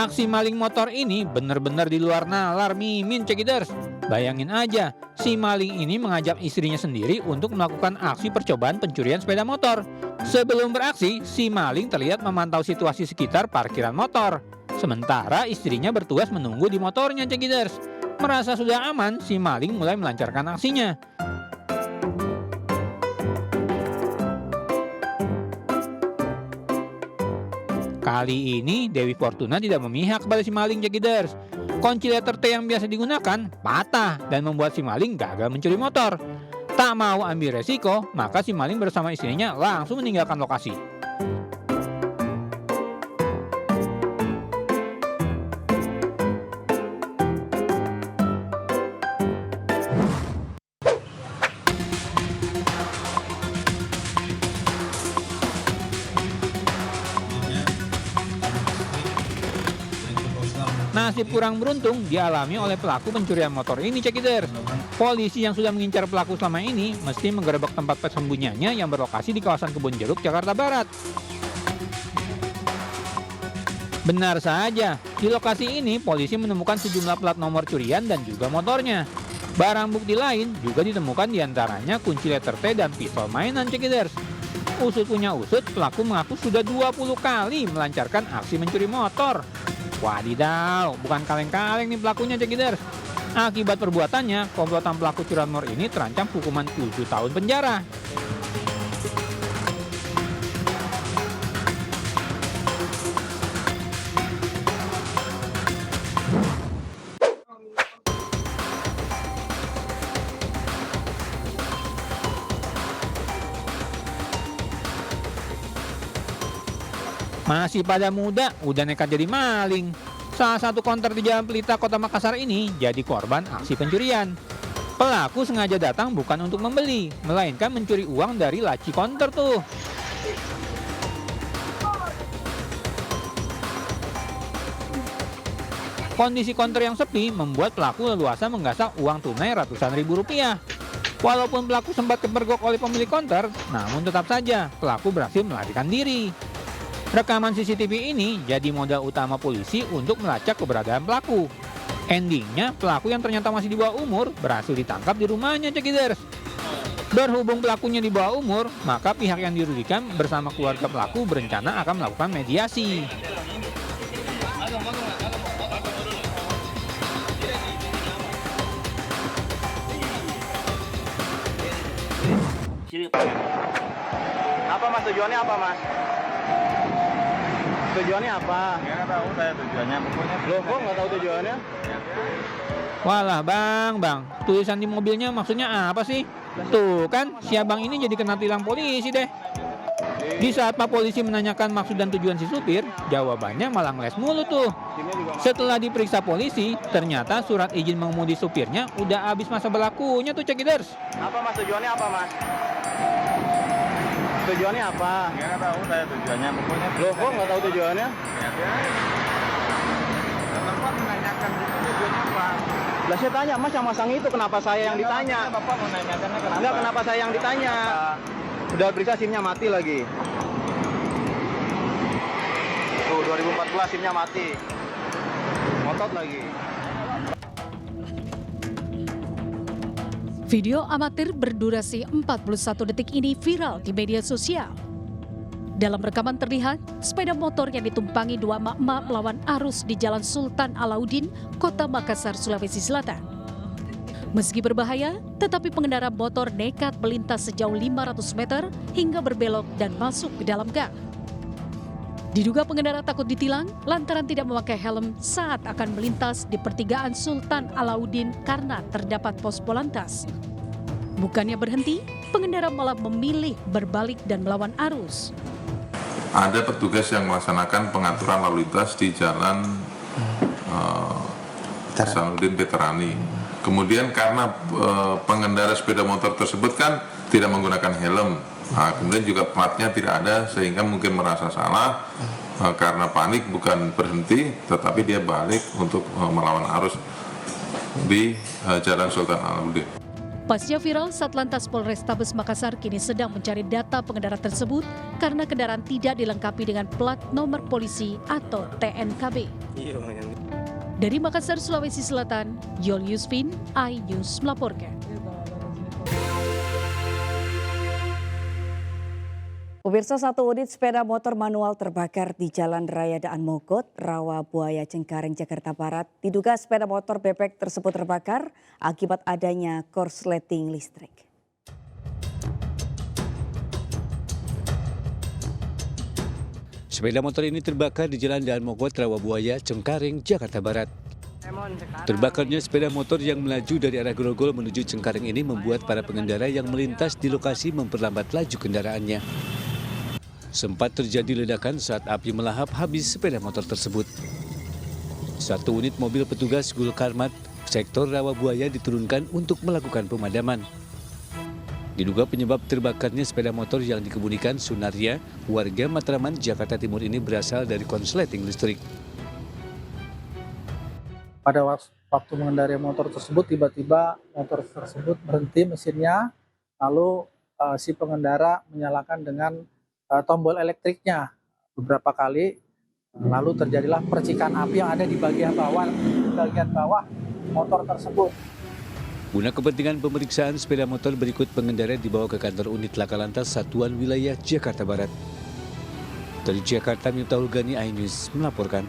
Aksi maling motor ini benar-benar di luar nalar Mimin Cekiders. Bayangin aja, si maling ini mengajak istrinya sendiri untuk melakukan aksi percobaan pencurian sepeda motor. Sebelum beraksi, si maling terlihat memantau situasi sekitar parkiran motor. Sementara istrinya bertugas menunggu di motornya Cekiders. Merasa sudah aman, si maling mulai melancarkan aksinya. Kali ini Dewi Fortuna tidak memihak kepada si maling Cekiders. Kunci letter T yang biasa digunakan patah dan membuat si maling gagal mencuri motor. Tak mau ambil resiko, maka si maling bersama istrinya langsung meninggalkan lokasi. Nasib kurang beruntung dialami oleh pelaku pencurian motor ini Cekiders. Polisi yang sudah mengincar pelaku selama ini mesti menggerebek tempat persembunyiannya yang berlokasi di kawasan Kebun Jeruk, Jakarta Barat. Benar saja, di lokasi ini polisi menemukan sejumlah plat nomor curian dan juga motornya. Barang bukti lain juga ditemukan diantaranya kunci letter T dan pistol mainan Cekiders. Usut punya usut, pelaku mengaku sudah 20 kali melancarkan aksi mencuri motor. Wadidaw, bukan kaleng-kaleng nih pelakunya Cekiders. Akibat perbuatannya, komplotan pelaku curanmor ini terancam hukuman 7 tahun penjara. Masih pada muda, udah nekat jadi maling. Salah satu konter di Jalan Pelita, Kota Makassar ini jadi korban aksi pencurian. Pelaku sengaja datang bukan untuk membeli, melainkan mencuri uang dari laci konter tuh. Kondisi konter yang sepi membuat pelaku leluasa menggasak uang tunai ratusan ribu rupiah. Walaupun pelaku sempat kepergok oleh pemilik konter, namun tetap saja pelaku berhasil melarikan diri. Rekaman CCTV ini jadi modal utama polisi untuk melacak keberadaan pelaku. Endingnya, pelaku yang ternyata masih di bawah umur berhasil ditangkap di rumahnya Cekiders. Berhubung pelakunya di bawah umur, maka pihak yang dirugikan bersama keluarga pelaku berencana akan melakukan mediasi. Apa mas, tujuannya apa mas? Tujuannya apa? Ya nggak tahu saya tujuannya, pokoknya. Loh kok nggak tahu tujuannya? Walah bang, tulisan di mobilnya maksudnya apa sih? Tuh kan, si abang ini jadi kena tilang polisi deh. Di saat Pak Polisi menanyakan maksud dan tujuan si supir, jawabannya malah ngeles mulu tuh. Setelah diperiksa polisi, ternyata surat izin mengemudi supirnya udah habis masa berlakunya tuh Cekiders. Apa mas, tujuannya apa mas? Tujuannya apa? Ya nggak tahu saya tujuannya, pokoknya. Loh kok nggak tahu tujuannya? Bapak menanyakan tujuannya apa? Lah saya tanya mas, yang masang itu kenapa saya yang ditanya? Bapak mau nanyakannya kenapa? Enggak, kenapa saya yang ditanya? Udah periksa SIM-nya mati lagi. Tuh 2014 SIM-nya mati. Ngotot lagi. Video amatir berdurasi 41 detik ini viral di media sosial. Dalam rekaman terlihat, sepeda motor yang ditumpangi dua emak-emak melawan arus di Jalan Sultan Alauddin, Kota Makassar, Sulawesi Selatan. Meski berbahaya, tetapi pengendara motor nekat melintas sejauh 500 meter hingga berbelok dan masuk ke dalam gang. Diduga pengendara takut ditilang lantaran tidak memakai helm saat akan melintas di pertigaan Sultan Alauddin karena terdapat pos polantas. Bukannya berhenti, pengendara malah memilih berbalik dan melawan arus. Ada petugas yang melaksanakan pengaturan lalu lintas di Jalan Hasanuddin Veterani. Kemudian karena pengendara sepeda motor tersebut kan tidak menggunakan helm. Nah, kemudian juga platnya tidak ada sehingga mungkin merasa salah karena panik bukan berhenti tetapi dia balik untuk melawan arus di Jalan Sultan Alauddin. Pasca viral, Satlantas Polrestabes Makassar kini sedang mencari data pengendara tersebut karena kendaraan tidak dilengkapi dengan plat nomor polisi atau TNKB. Dari Makassar, Sulawesi Selatan, Yol Yusfin, iNews melaporkan. Pemirsa, satu unit sepeda motor manual terbakar di Jalan Raya Daan Mogot, Rawabuaya, Cengkareng, Jakarta Barat. Diduga sepeda motor bebek tersebut terbakar akibat adanya korsleting listrik. Sepeda motor ini terbakar di Jalan Daan Mogot, Rawabuaya, Cengkareng, Jakarta Barat. Terbakarnya sepeda motor yang melaju dari arah Grogol menuju Cengkareng ini membuat para pengendara yang melintas di lokasi memperlambat laju kendaraannya. Sempat terjadi ledakan saat api melahap habis sepeda motor tersebut. Satu unit mobil petugas Gul Karmat sektor Rawabuaya diturunkan untuk melakukan pemadaman. Diduga penyebab terbakarnya sepeda motor yang dikemudikan Sunaria, warga Matraman, Jakarta Timur ini berasal dari konsleting listrik. Pada waktu mengendarai motor tersebut, tiba-tiba motor tersebut berhenti mesinnya, lalu si pengendara menyalakan dengan tombol elektriknya beberapa kali, lalu terjadilah percikan api yang ada di bagian bawah motor tersebut. Guna kepentingan pemeriksaan sepeda motor berikut pengendara dibawa ke kantor unit Laka Lantas Satuan Wilayah Jakarta Barat. Dari Jakarta, Miftahul Gani, iNews melaporkan.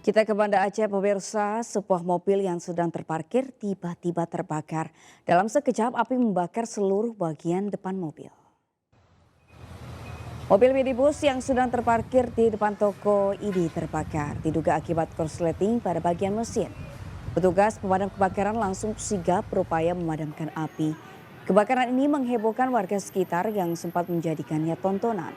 Kita ke Banda Aceh, pemirsa. Sebuah mobil yang sedang terparkir tiba-tiba terbakar. Dalam sekejap api membakar seluruh bagian depan mobil. Mobil minibus yang sedang terparkir di depan toko ini terbakar. Diduga akibat korsleting pada bagian mesin. Petugas pemadam kebakaran langsung sigap berupaya memadamkan api. Kebakaran ini menghebohkan warga sekitar yang sempat menjadikannya tontonan.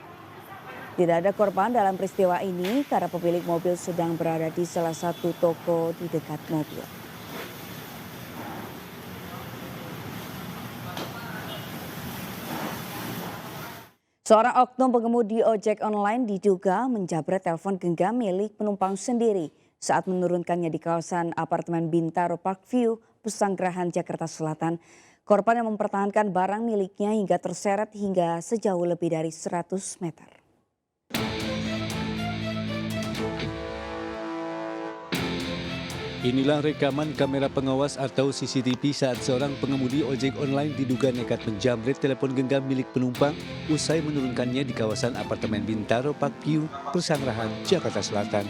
Tidak ada korban dalam peristiwa ini karena pemilik mobil sedang berada di salah satu toko di dekat mobil. Seorang oknum pengemudi ojek online diduga menjabret telepon genggam milik penumpang sendiri saat menurunkannya di kawasan apartemen Bintaro Parkview, Pesanggerahan, Jakarta Selatan. Korban yang mempertahankan barang miliknya hingga terseret hingga sejauh lebih dari 100 meter. Inilah rekaman kamera pengawas atau CCTV saat seorang pengemudi ojek online diduga nekat menjamret telepon genggam milik penumpang usai menurunkannya di kawasan apartemen Bintaro Parkview, Pesanggerahan, Jakarta Selatan.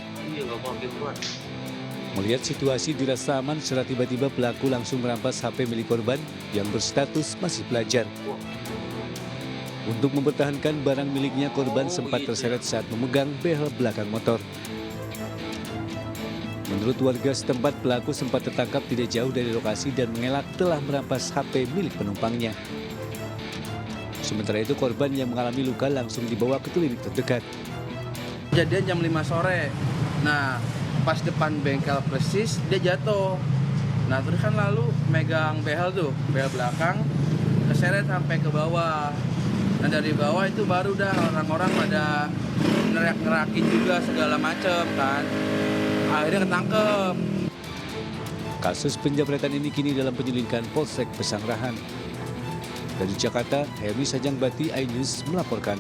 Melihat situasi dirasa aman secara tiba-tiba pelaku langsung merampas HP milik korban yang berstatus masih pelajar. Untuk mempertahankan barang miliknya, korban sempat terseret saat memegang behel belakang motor. Menurut warga setempat, pelaku sempat tertangkap tidak jauh dari lokasi dan mengelak telah merampas HP milik penumpangnya. Sementara itu korban yang mengalami luka langsung dibawa ke klinik terdekat. Kejadian jam 5 sore. Nah, pas depan bengkel persis dia jatuh. Nah, terus kan lalu megang behel belakang, keseret sampai ke bawah. Nah, dari bawah itu baru dah orang-orang pada ngerak-ngerakin juga segala macam kan. Akhirnya ketangkep. Kasus penjabretan ini kini dalam penyelidikan Polsek Pesanggerahan. Dari Jakarta, Hemi Sajangbati, iNews melaporkan.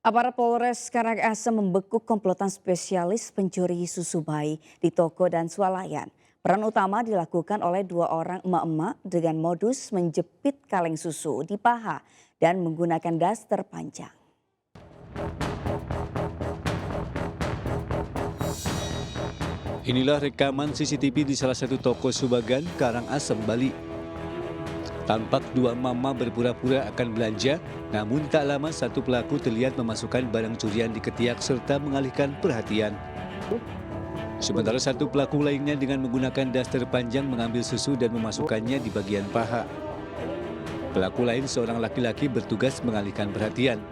Aparat Polres Karangasem membekuk komplotan spesialis pencuri susu bayi di toko dan swalayan. Peran utama dilakukan oleh 2 orang emak-emak dengan modus menjepit kaleng susu di paha dan menggunakan daster panjang. Inilah rekaman CCTV di salah satu toko Subagan, Karangasem, Bali. Tampak 2 mama berpura-pura akan belanja, namun tak lama satu pelaku terlihat memasukkan barang curian di ketiak serta mengalihkan perhatian. Sementara satu pelaku lainnya dengan menggunakan daster panjang mengambil susu dan memasukkannya di bagian paha. Pelaku lain seorang laki-laki bertugas mengalihkan perhatian.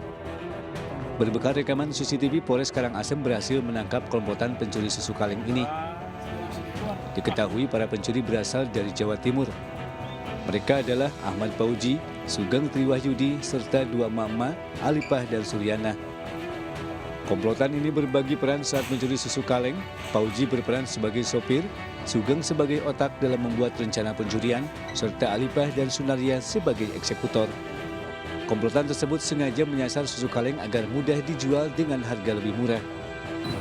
Berbekal rekaman CCTV, Polres Karangasem berhasil menangkap komplotan pencuri susu kaleng ini. Diketahui para pencuri berasal dari Jawa Timur. Mereka adalah Ahmad Pauji, Sugeng Triwahyudi, serta 2 mama, Alipah dan Suryana. Komplotan ini berbagi peran saat mencuri susu kaleng. Pauji berperan sebagai sopir, Sugeng sebagai otak dalam membuat rencana pencurian, serta Alipah dan Sunaria sebagai eksekutor. Komplotan tersebut sengaja menyasar susu kaleng agar mudah dijual dengan harga lebih murah.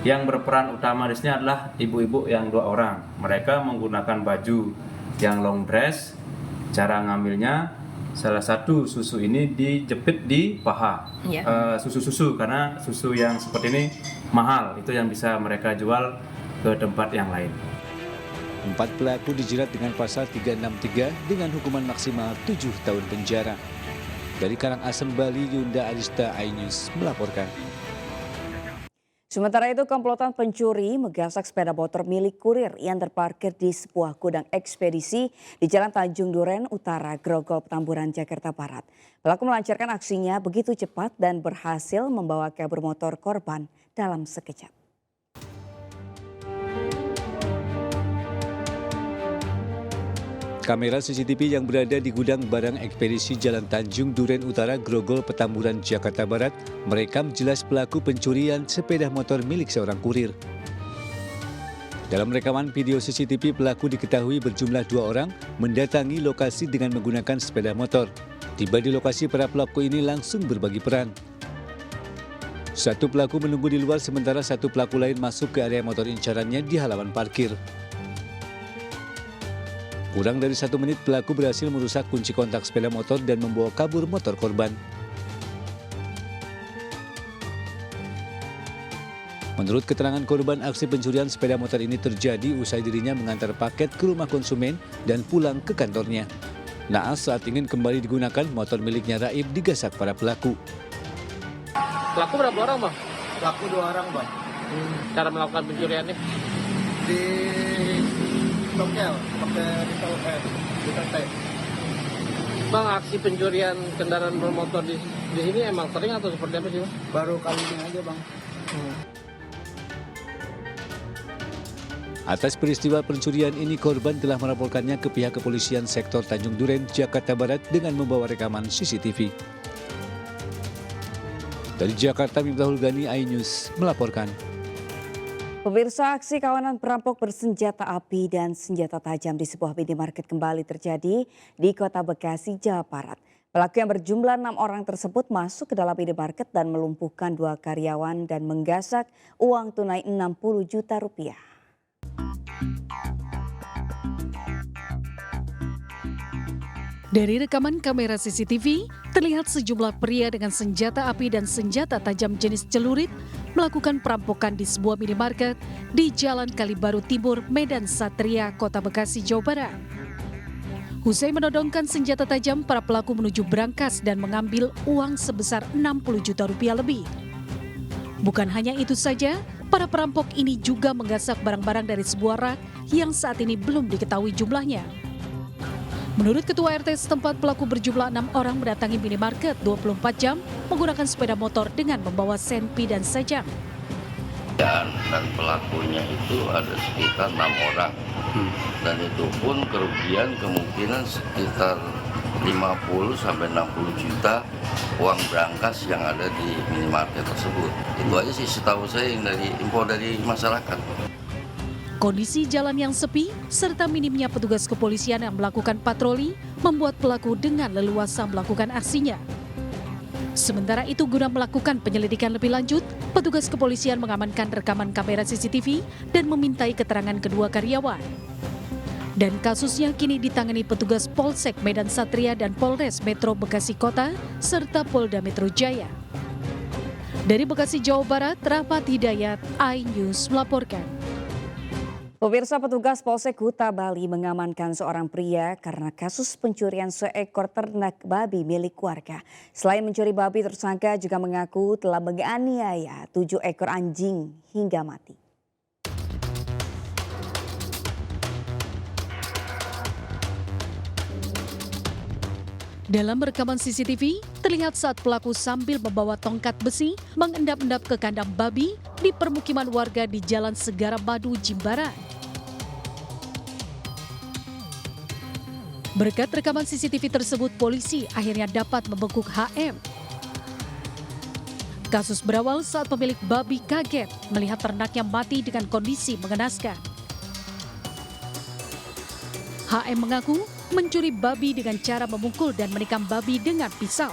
Yang berperan utama di sini adalah ibu-ibu yang 2 orang. Mereka menggunakan baju yang long dress. Cara ngambilnya, salah satu susu ini dijepit di paha. Susu-susu, karena susu yang seperti ini mahal. Itu yang bisa mereka jual ke tempat yang lain. 4 pelaku dijerat dengan pasal 363 dengan hukuman maksimal 7 tahun penjara. Dari Karangasem, Bali, Yunda Arista, iNews melaporkan. Sementara itu, komplotan pencuri menggasak sepeda motor milik kurir yang terparkir di sebuah gudang ekspedisi di Jalan Tanjung Duren Utara, Grogol, Petamburan, Jakarta Barat. Pelaku melancarkan aksinya begitu cepat dan berhasil membawa kabur motor korban dalam sekejap. Kamera CCTV yang berada di gudang barang ekspedisi Jalan Tanjung Duren Utara, Grogol, Petamburan, Jakarta Barat merekam jelas pelaku pencurian sepeda motor milik seorang kurir. Dalam rekaman video CCTV, pelaku diketahui berjumlah 2 orang mendatangi lokasi dengan menggunakan sepeda motor. Tiba di lokasi, para pelaku ini langsung berbagi peran. Satu pelaku menunggu di luar sementara satu pelaku lain masuk ke area motor incarannya di halaman parkir. Kurang dari 1 menit, pelaku berhasil merusak kunci kontak sepeda motor dan membawa kabur motor korban. Menurut keterangan korban, aksi pencurian sepeda motor ini terjadi usai dirinya mengantar paket ke rumah konsumen dan pulang ke kantornya. Naas saat ingin kembali digunakan, motor miliknya Raib digasak para pelaku. Pelaku berapa orang, Bang? Pelaku 2 orang, Bang. Cara melakukan pencuriannya? Di tokel, pakai di tete. Bang, aksi pencurian kendaraan bermotor di sini emang sering atau seperti apa sih, Bang? Baru kali ini aja, Bang. Atas peristiwa pencurian ini, korban telah melaporkannya ke pihak kepolisian sektor Tanjung Duren, Jakarta Barat dengan membawa rekaman CCTV. Dari Jakarta, Miftahul Gani, iNews melaporkan. Pemirsa, aksi kawanan perampok bersenjata api dan senjata tajam di sebuah minimarket kembali terjadi di Kota Bekasi, Jawa Barat. Pelaku yang berjumlah 6 orang tersebut masuk ke dalam minimarket dan melumpuhkan 2 karyawan dan menggasak uang tunai 60 juta rupiah. Dari rekaman kamera CCTV, terlihat sejumlah pria dengan senjata api dan senjata tajam jenis celurit melakukan perampokan di sebuah minimarket di Jalan Kalibaru Timur, Medan Satria, Kota Bekasi, Jawa Barat. Usai menodongkan senjata tajam, para pelaku menuju brankas dan mengambil uang sebesar 60 juta rupiah lebih. Bukan hanya itu saja, para perampok ini juga menggasak barang-barang dari sebuah rak yang saat ini belum diketahui jumlahnya. Menurut Ketua RT setempat, pelaku berjumlah 6 orang mendatangi minimarket 24 jam menggunakan sepeda motor dengan membawa senpi dan sajam. Dan pelakunya itu ada sekitar 6 orang. Dan itu pun kerugian kemungkinan sekitar 50 sampai 60 juta uang brankas yang ada di minimarket tersebut. Itu aja sih setahu saya yang dari info dari masyarakat. Kondisi jalan yang sepi serta minimnya petugas kepolisian yang melakukan patroli membuat pelaku dengan leluasa melakukan aksinya. Sementara itu, guna melakukan penyelidikan lebih lanjut, petugas kepolisian mengamankan rekaman kamera CCTV dan memintai keterangan kedua karyawan. Dan kasusnya kini ditangani petugas Polsek Medan Satria dan Polres Metro Bekasi Kota serta Polda Metro Jaya. Dari Bekasi, Jawa Barat, Rahmat Hidayat, iNews melaporkan. Pemirsa, petugas Polsek Kuta Bali mengamankan seorang pria karena kasus pencurian seekor ternak babi milik warga. Selain mencuri babi, tersangka juga mengaku telah menganiaya 7 ekor anjing hingga mati. Dalam rekaman CCTV, terlihat saat pelaku sambil membawa tongkat besi mengendap-endap ke kandang babi di permukiman warga di Jalan Segara Madu, Jimbaran. Berkat rekaman CCTV tersebut, polisi akhirnya dapat membekuk HM. Kasus berawal saat pemilik babi kaget melihat ternaknya mati dengan kondisi mengenaskan. HM mengaku mencuri babi dengan cara memukul dan menikam babi dengan pisau.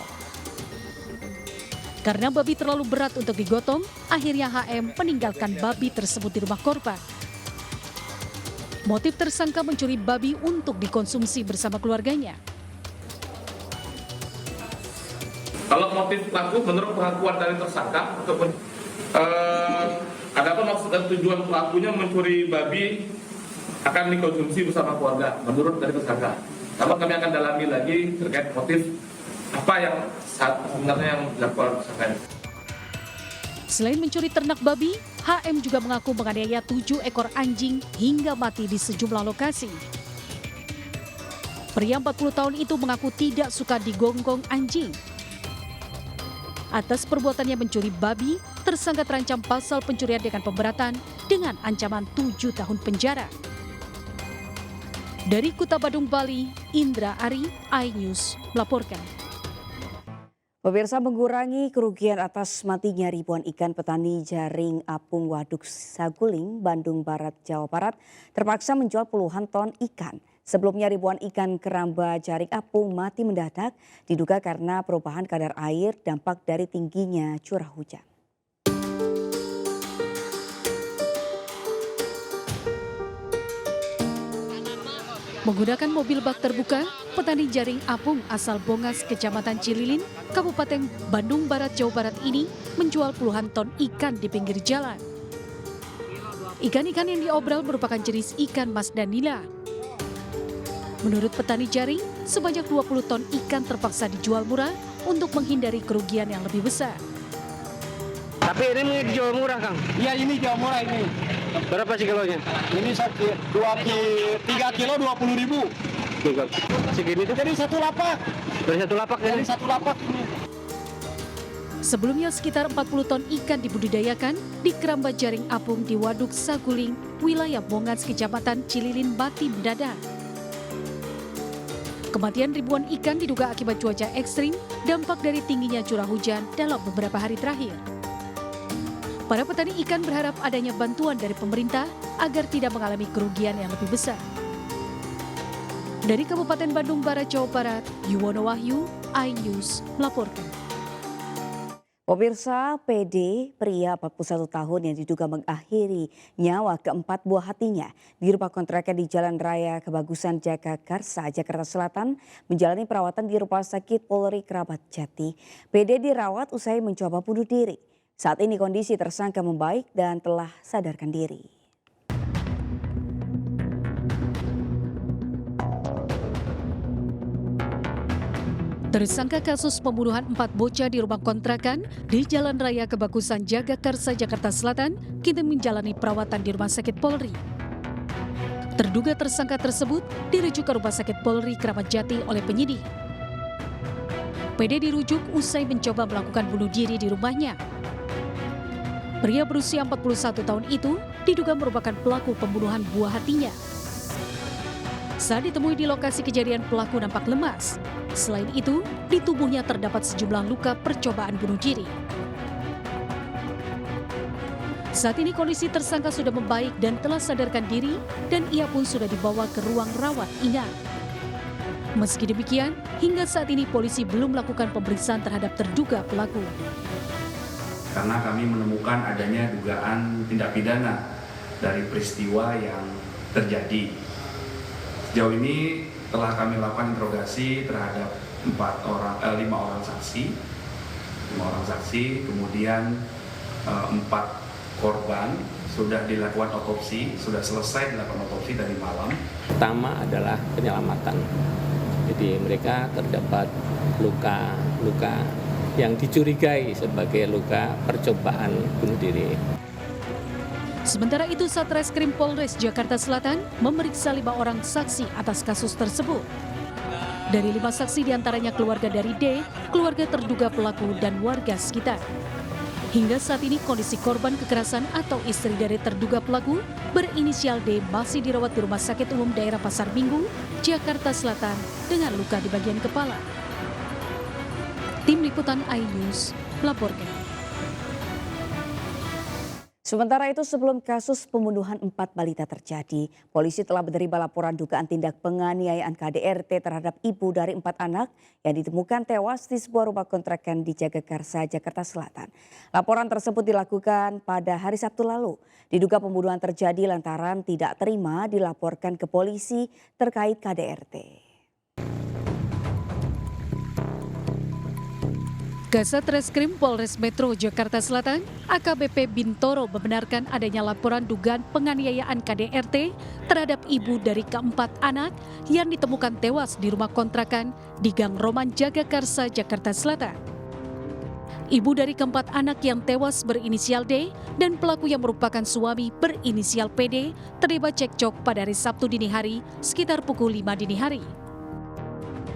Karena babi terlalu berat untuk digotong, akhirnya HM meninggalkan babi tersebut di rumah korban. Motif tersangka mencuri babi untuk dikonsumsi bersama keluarganya. Kalau motif pelaku menurut pengakuan dari tersangka ataupun adapun maksud dan tujuan pelakunya mencuri babi akan dikonsumsi bersama keluarga menurut dari tersangka. Namun kami akan dalami lagi terkait motif apa yang sebenarnya yang dilakukan tersangka. Selain mencuri ternak babi, HM juga mengaku menganiaya 7 ekor anjing hingga mati di sejumlah lokasi. Pria 40 tahun itu mengaku tidak suka digonggong anjing. Atas perbuatannya mencuri babi, tersangka terancam pasal pencurian dengan pemberatan dengan ancaman 7 tahun penjara. Dari Kuta Badung, Bali, Indra Ari, iNews melaporkan. Pemirsa, mengurangi kerugian atas matinya ribuan ikan petani jaring apung Waduk Saguling, Bandung Barat, Jawa Barat terpaksa menjual puluhan ton ikan. Sebelumnya ribuan ikan keramba jaring apung mati mendadak diduga karena perubahan kadar air dampak dari tingginya curah hujan. Menggunakan mobil bak terbuka, petani jaring apung asal Bongas, Kecamatan Cililin, Kabupaten Bandung Barat, Jawa Barat ini menjual puluhan ton ikan di pinggir jalan. Ikan-ikan yang diobral merupakan jenis ikan mas dan nila. Menurut petani jaring, sebanyak 20 ton ikan terpaksa dijual murah untuk menghindari kerugian yang lebih besar. Tapi ini dijual murah, Kang? Iya, ini jual murah ini. Berapa sih kilonya? Ini 3 kilo 20.000. Segini tuh? Jadi satu lapak. Dari satu lapak ya? Dari satu lapak ini. Sebelumnya sekitar 40 ton ikan dibudidayakan di keramba jaring apung di Waduk Saguling, wilayah Bongas, Kecamatan Cililin, mati mendadak. Kematian ribuan ikan diduga akibat cuaca ekstrim, dampak dari tingginya curah hujan dalam beberapa hari terakhir. Para petani ikan berharap adanya bantuan dari pemerintah agar tidak mengalami kerugian yang lebih besar. Dari Kabupaten Bandung Barat, Jawa Barat, Yuwono Wahyu, iNews melaporkan. Pemirsa, PD, pria 41 tahun yang diduga mengakhiri nyawa keempat buah hatinya di rumah kontrakan di Jalan Raya Kebagusan Jagakarsa, Jakarta Selatan, menjalani perawatan di Rumah Sakit Polri Kramat Jati. PD dirawat usai mencoba bunuh diri. Saat ini kondisi tersangka membaik dan telah sadarkan diri. Tersangka kasus pembunuhan 4 bocah di rumah kontrakan di Jalan Raya Kebagusan Jagakarsa, Jakarta Selatan kini menjalani perawatan di Rumah Sakit Polri. Terduga tersangka tersebut dirujuk ke Rumah Sakit Polri Kramat Jati oleh penyidik. PD dirujuk usai mencoba melakukan bunuh diri di rumahnya. Pria berusia 41 tahun itu diduga merupakan pelaku pembunuhan buah hatinya. Saat ditemui di lokasi kejadian, pelaku nampak lemas. Selain itu, di tubuhnya terdapat sejumlah luka percobaan bunuh diri. Saat ini kondisi tersangka sudah membaik dan telah sadarkan diri dan ia pun sudah dibawa ke ruang rawat inap. Meski demikian, hingga saat ini polisi belum melakukan pemeriksaan terhadap terduga pelaku. Karena kami menemukan adanya dugaan tindak pidana dari peristiwa yang terjadi. Sejauh ini telah kami lakukan interogasi terhadap 5 orang saksi, kemudian 4 korban sudah dilakukan otopsi, sudah selesai dilakukan otopsi dari malam. Pertama adalah penyelamatan. Jadi mereka terdapat luka yang dicurigai sebagai luka percobaan bunuh diri. Sementara itu, Satreskrim Polres Jakarta Selatan memeriksa 5 orang saksi atas kasus tersebut. Dari 5 saksi diantaranya keluarga dari D, keluarga terduga pelaku dan warga sekitar. Hingga saat ini kondisi korban kekerasan atau istri dari terduga pelaku berinisial D masih dirawat di Rumah Sakit Umum Daerah Pasar Minggu, Jakarta Selatan dengan luka di bagian kepala. Tim Liputan iNews melaporkan. Sementara itu sebelum kasus pembunuhan 4 balita terjadi, polisi telah menerima laporan dugaan tindak penganiayaan KDRT terhadap ibu dari 4 anak yang ditemukan tewas di sebuah rumah kontrakan di Jagakarsa, Jakarta Selatan. Laporan tersebut dilakukan pada hari Sabtu lalu. Diduga pembunuhan terjadi lantaran tidak terima dilaporkan ke polisi terkait KDRT. Kasat Reskrim Polres Metro Jakarta Selatan, AKBP Bintoro membenarkan adanya laporan dugaan penganiayaan KDRT terhadap ibu dari keempat anak yang ditemukan tewas di rumah kontrakan di Gang Roman Jagakarsa, Jakarta Selatan. Ibu dari keempat anak yang tewas berinisial D dan pelaku yang merupakan suami berinisial PD terlibat cekcok pada hari Sabtu dini hari sekitar pukul 5 dini hari.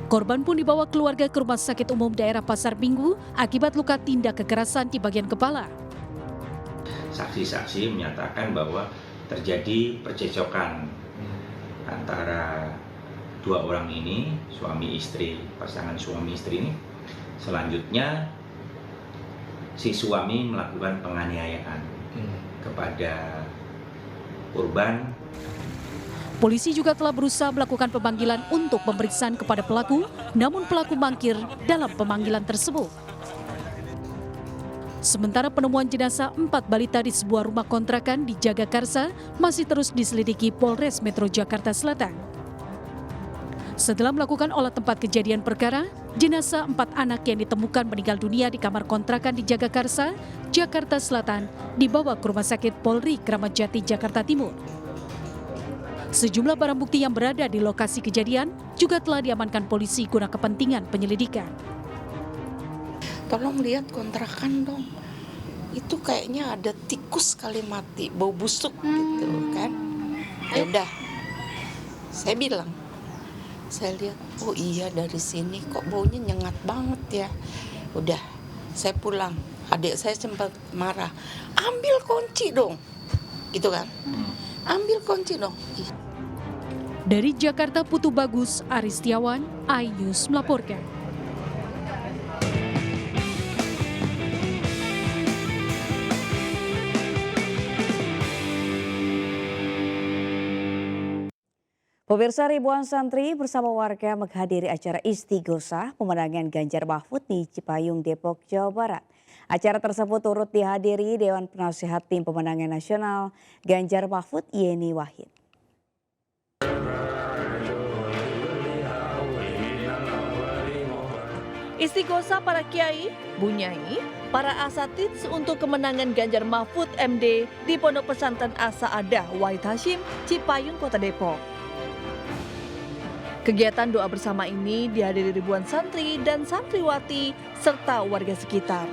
Korban pun dibawa keluarga ke Rumah Sakit Umum Daerah Pasar Minggu akibat luka tindak kekerasan di bagian kepala. Saksi-saksi menyatakan bahwa terjadi percecokan antara dua orang ini, suami istri, pasangan suami istri ini. Selanjutnya si suami melakukan penganiayaan kepada korban. Polisi juga telah berusaha melakukan pemanggilan untuk pemeriksaan kepada pelaku, namun pelaku mangkir dalam pemanggilan tersebut. Sementara penemuan jenazah 4 balita di sebuah rumah kontrakan di Jagakarsa masih terus diselidiki Polres Metro Jakarta Selatan. Setelah melakukan olah tempat kejadian perkara, jenazah 4 anak yang ditemukan meninggal dunia di kamar kontrakan di Jagakarsa, Jakarta Selatan dibawa ke Rumah Sakit Polri Kramat Jati, Jakarta Timur. Sejumlah barang bukti yang berada di lokasi kejadian juga telah diamankan polisi guna kepentingan penyelidikan. Tolong lihat kontrakan dong. Itu kayaknya ada tikus kali mati, bau busuk gitu kan. Ya udah. Saya bilang, saya lihat, oh iya dari sini kok baunya nyengat banget ya. Udah, saya pulang. Adik saya sempat marah, ambil kunci dong. Gitu kan. Ambil kunci dong. Dari Jakarta, Putu Bagus, Aristiawan, iNews melaporkan. Pemirsa, ribuan santri bersama warga menghadiri acara Istighosah pemenangan Ganjar Mahfud di Cipayung, Depok, Jawa Barat. Acara tersebut turut dihadiri Dewan Penasihat Tim Pemenangan Nasional Ganjar Mahfud Yeni Wahid. Istighosah para kiai, bunyai, para asatidz untuk kemenangan Ganjar Mahfud MD di Pondok Pesantren Asa Adah Wahid Hashim, Cipayung, Kota Depok. Kegiatan doa bersama ini dihadiri ribuan santri dan santriwati serta warga sekitar.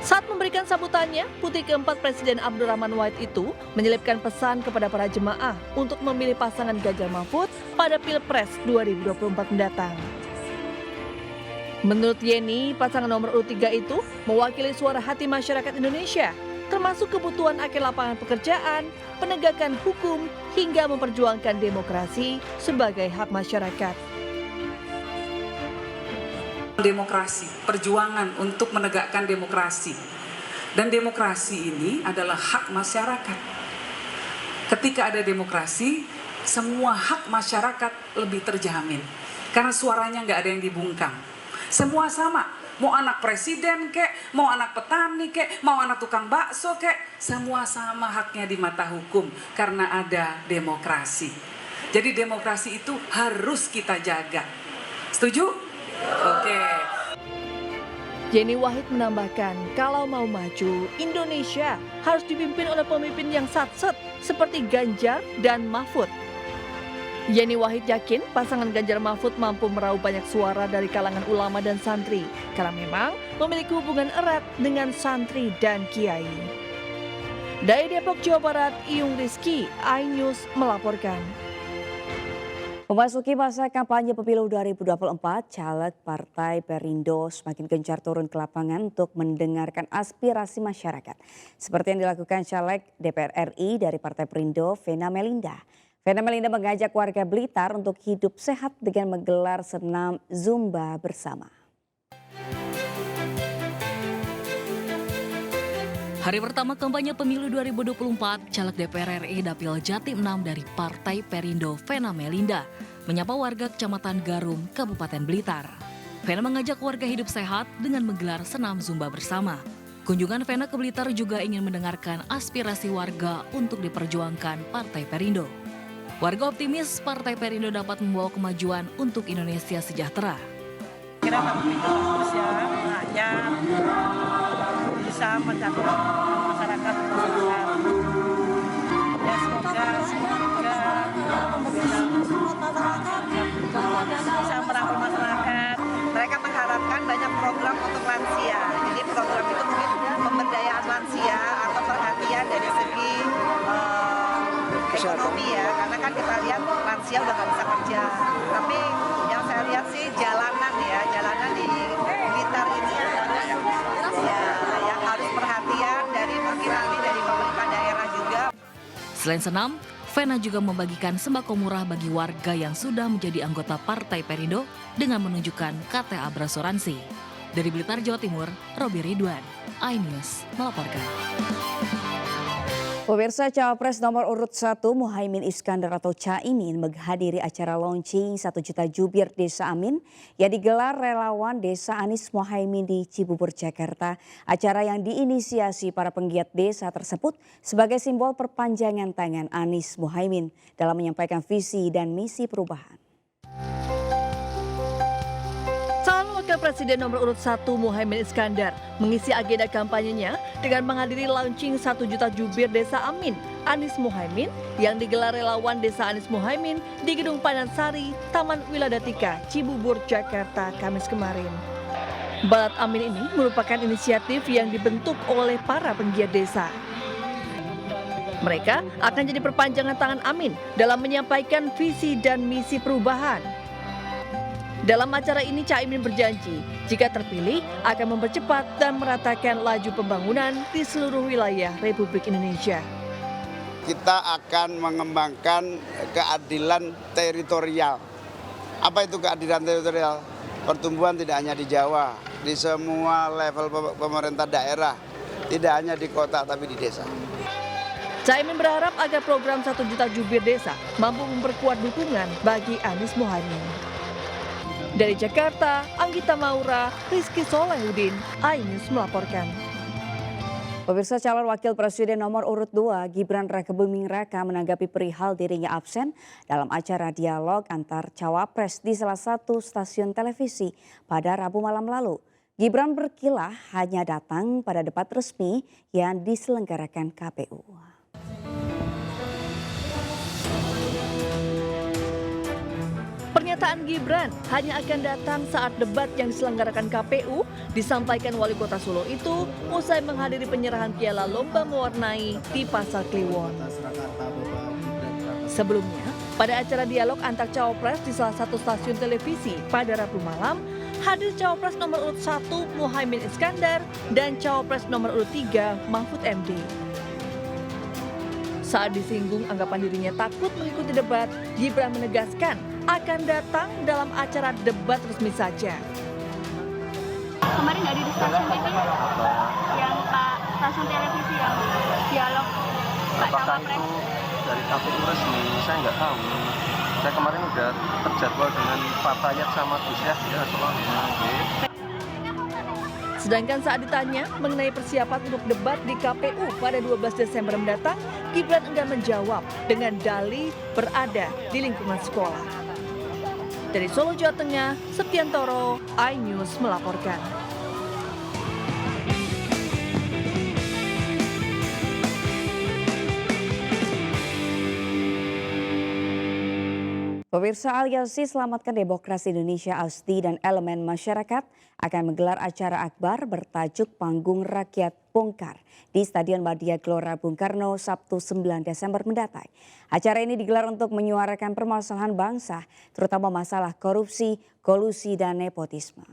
Saat memberikan sambutannya, putri keempat Presiden Abdurrahman Wahid itu menyelipkan pesan kepada para jemaah untuk memilih pasangan Ganjar Mahfud pada Pilpres 2024 mendatang. Menurut Yeni, pasangan nomor urut 3 itu mewakili suara hati masyarakat Indonesia, termasuk kebutuhan akhir lapangan pekerjaan, penegakan hukum, hingga memperjuangkan demokrasi sebagai hak masyarakat. Demokrasi, perjuangan untuk menegakkan demokrasi. Dan demokrasi ini adalah hak masyarakat. Ketika ada demokrasi, semua hak masyarakat lebih terjamin. Karena suaranya nggak ada yang dibungkam. Semua sama, mau anak presiden kek, mau anak petani kek, mau anak tukang bakso kek, semua sama haknya di mata hukum karena ada demokrasi. Jadi demokrasi itu harus kita jaga. Setuju? Oke. Yeni Wahid menambahkan, kalau mau maju, Indonesia harus dipimpin oleh pemimpin yang satset seperti Ganjar dan Mahfud. Yeni Wahid yakin pasangan Ganjar Mahfud mampu meraup banyak suara dari kalangan ulama dan santri karena memang memiliki hubungan erat dengan santri dan kiai. Dari Depok, Jawa Barat, Iyung Rizky, iNews melaporkan. Memasuki masa kampanye pemilu 2024, caleg Partai Perindo semakin gencar turun ke lapangan untuk mendengarkan aspirasi masyarakat. Seperti yang dilakukan caleg DPR RI dari Partai Perindo, Vena Melinda. Vena Melinda mengajak warga Blitar untuk hidup sehat dengan menggelar senam Zumba bersama. Hari pertama kampanye pemilu 2024, caleg DPR RI Dapil Jatim 6 dari Partai Perindo, Vena Melinda, menyapa warga Kecamatan Garum, Kabupaten Blitar. Vena mengajak warga hidup sehat dengan menggelar senam Zumba bersama. Kunjungan Vena ke Blitar juga ingin mendengarkan aspirasi warga untuk diperjuangkan Partai Perindo. Warga optimis Partai Perindo dapat membawa kemajuan untuk Indonesia sejahtera. Kira Pak Perindo bagus ya, rakyat bisa mencakup masyarakat besar. Ya semoga bisa merangkul masyarakat. Mereka mengharapkan banyak program untuk lansia. Jadi program itu mungkin pemberdayaan lansia atau perhatian dari segi ekonomi ya. Karena kan kita lihat lansia udah nggak bisa kerja. Tapi yang saya lihat sih jalanan di Blitar ini yang harus perhatian dari mungkin nanti dari pemerintah daerah juga. Selain senam, Vena juga membagikan sembako murah bagi warga yang sudah menjadi anggota Partai Perindo dengan menunjukkan KTA berasuransi. Dari Blitar, Jawa Timur, Robi Ridwan, iNews melaporkan. Pemirsa, Cawapres nomor urut 1 Muhaimin Iskandar atau Caimin menghadiri acara launching 1 juta jubir Desa Amin yang digelar relawan Desa Anies Muhaimin di Cibubur, Jakarta. Acara yang diinisiasi para penggiat desa tersebut sebagai simbol perpanjangan tangan Anies Muhaimin dalam menyampaikan visi dan misi perubahan. Wakil Presiden nomor urut 1 Muhaimin Iskandar mengisi agenda kampanyenya dengan menghadiri launching 1 juta jubir Desa Amin Anies Muhaimin yang digelar relawan Desa Anies Muhaimin di Gedung Panansari, Taman Wiladatika, Cibubur, Jakarta, Kamis kemarin. Balat Amin ini merupakan inisiatif yang dibentuk oleh para penggiat desa. Mereka akan jadi perpanjangan tangan Amin dalam menyampaikan visi dan misi perubahan. Dalam acara ini Caimin berjanji jika terpilih akan mempercepat dan meratakan laju pembangunan di seluruh wilayah Republik Indonesia. Kita akan mengembangkan keadilan teritorial. Apa itu keadilan teritorial? Pertumbuhan tidak hanya di Jawa, di semua level pemerintah daerah, tidak hanya di kota tapi di desa. Caimin berharap agar program 1 juta jubir desa mampu memperkuat dukungan bagi Anies Muhaimin. Dari Jakarta, Anggita Maura, Rizky Solehudin, iNews melaporkan. Pemirsa, calon wakil presiden nomor urut 2 Gibran Rakebuming Raka menanggapi perihal dirinya absen dalam acara dialog antar cawapres di salah satu stasiun televisi pada Rabu malam lalu. Gibran berkilah hanya datang pada debat resmi yang diselenggarakan KPU. Pernyataan Gibran hanya akan datang saat debat yang diselenggarakan KPU disampaikan Wali Kota Solo itu usai menghadiri penyerahan piala lomba mewarnai di Pasar Kliwon. Sebelumnya, pada acara dialog antar cawapres di salah satu stasiun televisi pada Rabu malam, hadir cawapres nomor urut 1 Muhaimin Iskandar dan cawapres nomor urut 3 Mahfud MD. Saat disinggung anggapan dirinya takut mengikuti debat, Gibran menegaskan akan datang dalam acara debat resmi saja. Kemarin nggak di stasiun TV yang Pak stasiun televisi yang dialog Pak Cawapres. Dari KPU resmi, saya nggak tahu. Saya kemarin udah terjadwal dengan Pak Tayat sama Gus Yahya soalnya. Sedangkan saat ditanya mengenai persiapan untuk debat di KPU pada 12 Desember mendatang, Gibran enggan menjawab dengan dalih berada di lingkungan sekolah. Dari Solo, Jawa Tengah, Septiantoro, iNews melaporkan. Pemirsa, Aliansi Selamatkan Demokrasi Indonesia ASDI dan elemen masyarakat akan menggelar acara akbar bertajuk Panggung Rakyat Bongkar di Stadion Madia Gelora Bung Karno Sabtu 9 Desember mendatang. Acara ini digelar untuk menyuarakan permasalahan bangsa, terutama masalah korupsi, kolusi, dan nepotisme.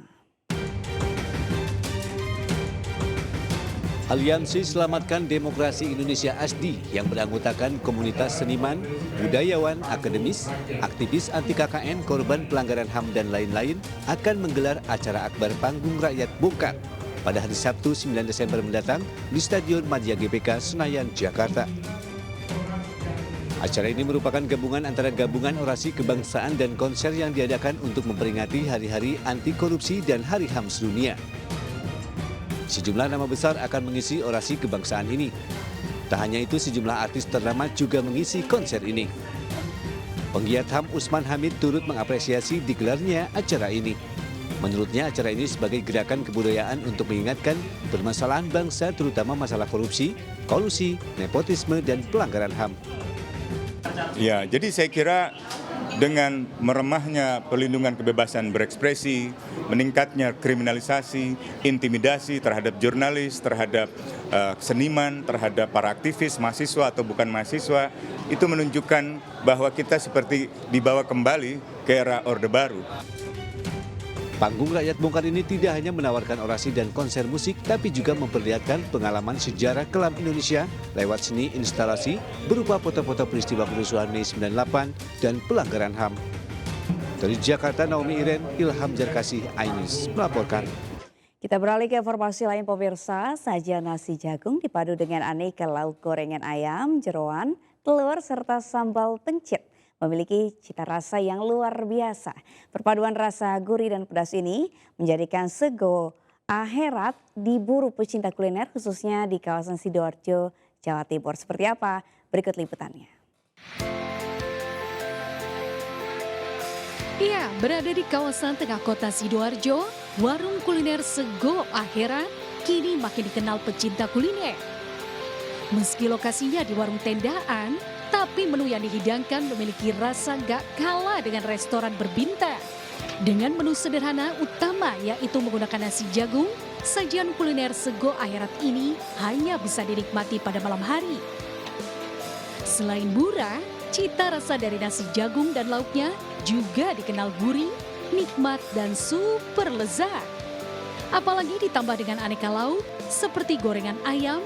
Aliansi Selamatkan Demokrasi Indonesia ASDI yang beranggotakan komunitas seniman, budayawan, akademis, aktivis anti KKN, korban pelanggaran HAM dan lain-lain akan menggelar acara akbar Panggung Rakyat Bongkar pada hari Sabtu 9 Desember mendatang di Stadion Madia GBK Senayan, Jakarta. Acara ini merupakan gabungan antara gabungan orasi kebangsaan dan konser yang diadakan untuk memperingati hari-hari anti korupsi dan Hari HAM sedunia. Sejumlah nama besar akan mengisi orasi kebangsaan ini. Tak hanya itu, sejumlah artis ternama juga mengisi konser ini. Penggiat HAM Usman Hamid turut mengapresiasi digelarnya acara ini. Menurutnya acara ini sebagai gerakan kebudayaan untuk mengingatkan permasalahan bangsa, terutama masalah korupsi, kolusi, nepotisme, dan pelanggaran HAM. Ya, jadi saya kira dengan meremahnya pelindungan kebebasan berekspresi, meningkatnya kriminalisasi, intimidasi terhadap jurnalis, terhadap seniman, terhadap para aktivis, mahasiswa atau bukan mahasiswa, itu menunjukkan bahwa kita seperti dibawa kembali ke era Orde Baru. Panggung Rakyat Bongkar ini tidak hanya menawarkan orasi dan konser musik, tapi juga memperlihatkan pengalaman sejarah kelam Indonesia lewat seni instalasi berupa foto-foto peristiwa kerusuhan Mei 98 dan pelanggaran HAM. Dari Jakarta, Naomi Iren, Ilham Jarkasih, iNews melaporkan. Kita beralih ke informasi lain pemirsa, sajian nasi jagung dipadu dengan aneka lauk gorengan ayam, jeroan, telur, serta sambal pencit. Memiliki cita rasa yang luar biasa. Perpaduan rasa gurih dan pedas ini menjadikan sego akhirat diburu pecinta kuliner khususnya di kawasan Sidoarjo, Jawa Timur. Seperti apa? Berikut liputannya. Iya, berada di kawasan tengah kota Sidoarjo, warung kuliner sego akhirat kini makin dikenal pecinta kuliner. Meski lokasinya di warung tendaan, tapi menu yang dihidangkan memiliki rasa gak kalah dengan restoran berbintang. Dengan menu sederhana utama yaitu menggunakan nasi jagung, sajian kuliner sego akhirat ini hanya bisa dinikmati pada malam hari. Selain murah, cita rasa dari nasi jagung dan lauknya juga dikenal gurih, nikmat, dan super lezat. Apalagi ditambah dengan aneka lauk seperti gorengan ayam,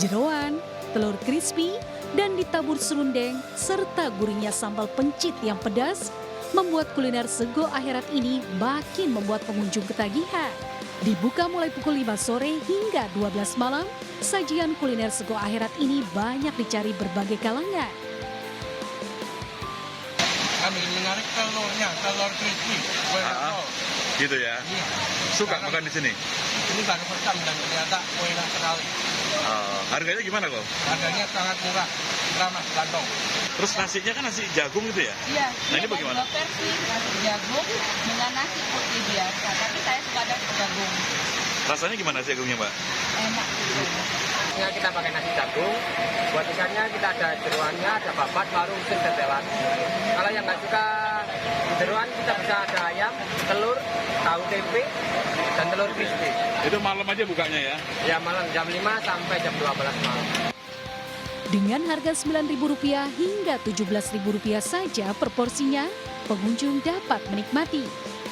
jeroan, telur crispy, dan ditabur serundeng serta gurihnya sambal pencit yang pedas membuat kuliner sego akhirat ini makin membuat pengunjung ketagihan. Dibuka mulai pukul 5 sore hingga 12 malam, sajian kuliner sego akhirat ini banyak dicari berbagai kalangan. Kami menarik telurnya, telur crispy. Gitu ya? Iya. Suka makan di sini? Ini baru pertama dan ternyata enak sekali. Harganya gimana kok? Harganya sangat murah, ramah kantong. Terus nasinya kan nasi jagung gitu ya? Iya. Nah ini bagaimana? Dua versi, nasi jagung dengan nasi putih biasa. Tapi saya suka ada jagung. Rasanya gimana nasi jagungnya, Mbak? Enak. Kita pakai nasi jagung, buat ikannya kita ada jeruannya, ada babat, baru usin tetelan. Kalau yang nggak suka jeruan, kita bisa ada ayam, telur, tahu tempe, dan telur crispy. Itu malam aja bukanya ya? Ya malam, jam 5 sampai jam 12 malam. Dengan harga Rp9.000 hingga Rp17.000 saja per porsinya, pengunjung dapat menikmati.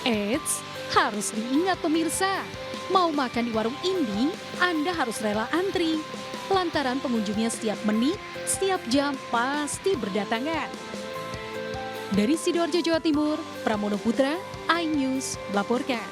Eits, harus diingat pemirsa, mau makan di warung ini, Anda harus rela antri. Lantaran pengunjungnya setiap menit, setiap jam pasti berdatangan. Dari Sidoarjo, Jawa Timur, Pramono Putra, iNews melaporkan.